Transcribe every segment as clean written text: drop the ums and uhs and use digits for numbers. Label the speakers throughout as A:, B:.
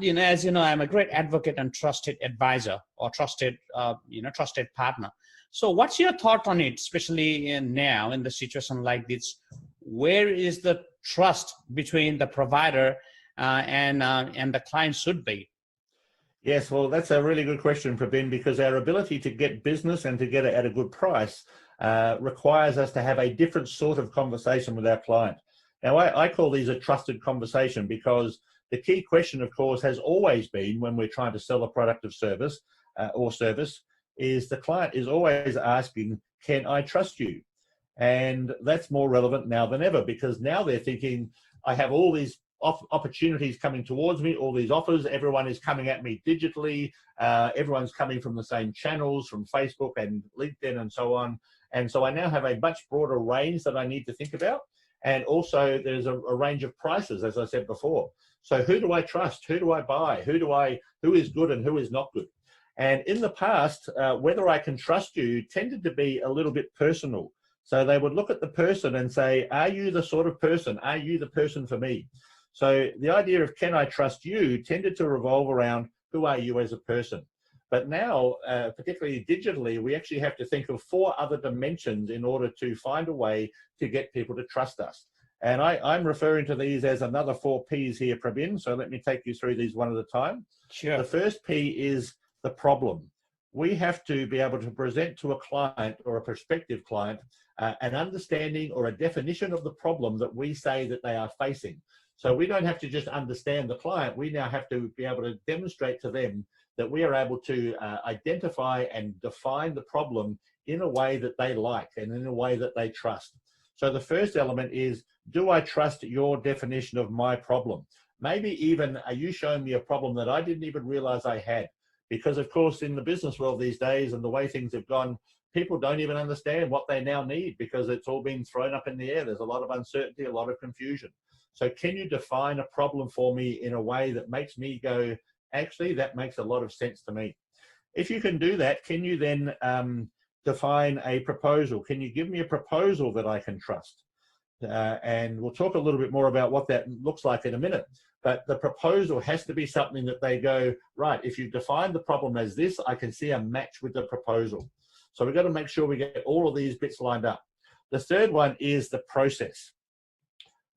A: as you know, I'm a great advocate and trusted advisor or trusted, trusted partner. So what's your thought on it, especially now in the situation like this? Where is the trust between the provider and the client should be?
B: Yes, well, that's a really good question, Prabin, because our ability to get business and to get it at a good price requires us to have a different sort of conversation with our client. Now, I call these a trusted conversation because the key question, of course, has always been when we're trying to sell a product of service is the client is always asking, can I trust you? And that's more relevant now than ever, because now they're thinking, I have all these opportunities coming towards me, all these offers, everyone is coming at me digitally, everyone's coming from the same channels, from Facebook and LinkedIn and so on. And so I now have a much broader range that I need to think about. And also there's a range of prices, as I said before. So who do I trust? Who do I buy? Who is good and who is not good? And in the past, whether I can trust you tended to be a little bit personal. So they would look at the person and say, are you the sort of person? Are you the person for me? So the idea of can I trust you tended to revolve around who are you as a person? But now, particularly digitally, we actually have to think of 4 other dimensions in order to find a way to get people to trust us. And I'm referring to these as another 4 Ps here, Prabin. So let me take you through these one at a time.
A: Sure.
B: The first P is the problem. We have to be able to present to a client or a prospective client an understanding or a definition of the problem that we say that they are facing. So we don't have to just understand the client. We now have to be able to demonstrate to them that we are able to identify and define the problem in a way that they like and in a way that they trust. So the first element is, do I trust your definition of my problem? Maybe even, are you showing me a problem that I didn't even realize I had? Because of course, in the business world these days and the way things have gone, people don't even understand what they now need because it's all been thrown up in the air. There's a lot of uncertainty, a lot of confusion. So can you define a problem for me in a way that makes me go, actually, that makes a lot of sense to me? If you can do that, can you then define a proposal? Can you give me a proposal that I can trust? And we'll talk a little bit more about what that looks like in a minute. But the proposal has to be something that they go, right, if you define the problem as this, I can see a match with the proposal. So we've got to make sure we get all of these bits lined up. The third one is the process.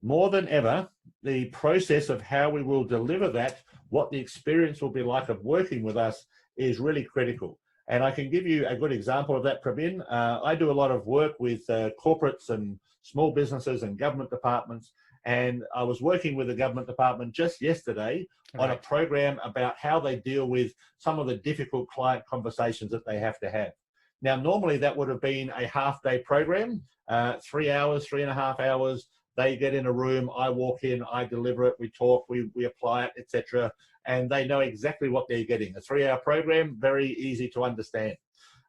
B: More than ever, the process of how we will deliver that, what the experience will be like of working with us is really critical. And I can give you a good example of that, Prabin. I do a lot of work with corporates and small businesses and government departments. And I was working with the government department just yesterday on a program about how they deal with some of the difficult client conversations that they have to have. Now, normally that would have been a half-day program, 3 hours, 3.5 hours. They get in a room, I walk in, I deliver it, we talk, we apply it, etc. And they know exactly what they're getting. A 3-hour program, very easy to understand.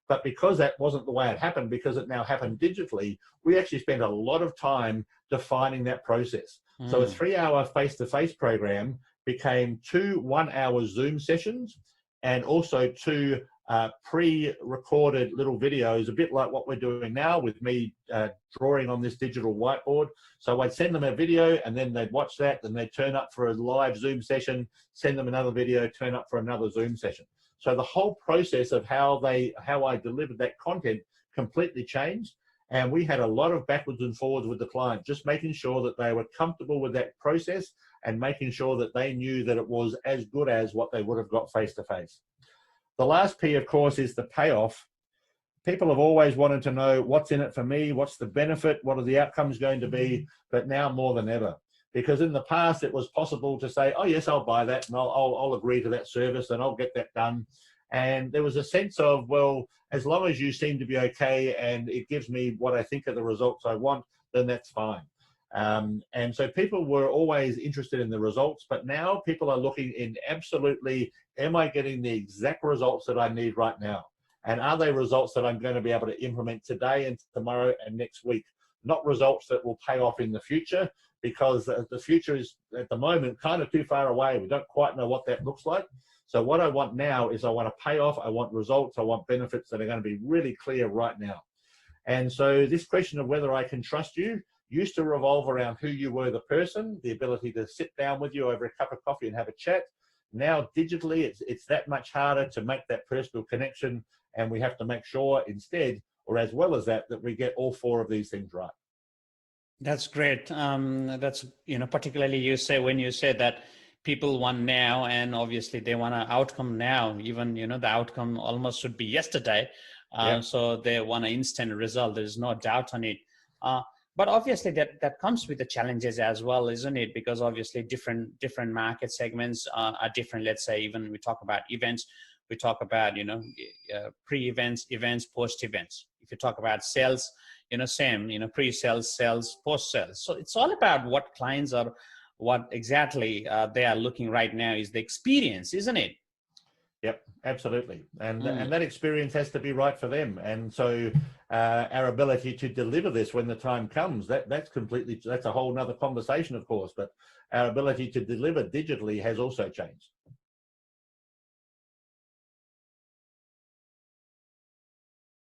B: But because that wasn't the way it happened, because it now happened digitally, we actually spent a lot of time defining that process. So a 3-hour face-to-face program became 2 1-hour Zoom sessions and also 2 pre-recorded little videos, a bit like what we're doing now with me drawing on this digital whiteboard. So I'd send them a video and then they'd watch that, then they'd turn up for a live Zoom session, send them another video, turn up for another Zoom session. So the whole process of how I delivered that content completely changed. And we had a lot of backwards and forwards with the client, just making sure that they were comfortable with that process and making sure that they knew that it was as good as what they would have got face-to-face. The last P, of course, is the payoff. People have always wanted to know what's in it for me, what's the benefit, what are the outcomes going to be, but now more than ever. Because in the past, it was possible to say, oh, yes, I'll buy that and I'll agree to that service and I'll get that done. And there was a sense of, well, as long as you seem to be okay and it gives me what I think are the results I want, then that's fine. And so people were always interested in the results, but now people are looking in absolutely, am I getting the exact results that I need right now? And are they results that I'm going to be able to implement today and tomorrow and next week? Not results that will pay off in the future, because the future is at the moment kind of too far away. We don't quite know what that looks like. So what I want now is I want to pay off, I want results, I want benefits that are going to be really clear right now. And so this question of whether I can trust you used to revolve around who you were, the person, the ability to sit down with you over a cup of coffee and have a chat. Now, digitally, it's that much harder to make that personal connection, and we have to make sure instead, or as well as that, that we get all four of these things right.
A: That's great. That's, particularly when you say that people want now, and obviously they want an outcome now, even, the outcome almost should be yesterday. So they want an instant result. There's no doubt on it. But obviously that comes with the challenges as well, isn't it? Because obviously different market segments are different. Let's say even we talk about events, we talk about, pre-events, events, post-events. If you talk about sales, same, pre-sales, sales, post-sales. So it's all about what clients are, what exactly they are looking right now is the experience, isn't it?
B: Yep, absolutely. And that experience has to be right for them. And so our ability to deliver this when the time comes, that's a whole nother conversation, of course, but our ability to deliver digitally has also changed.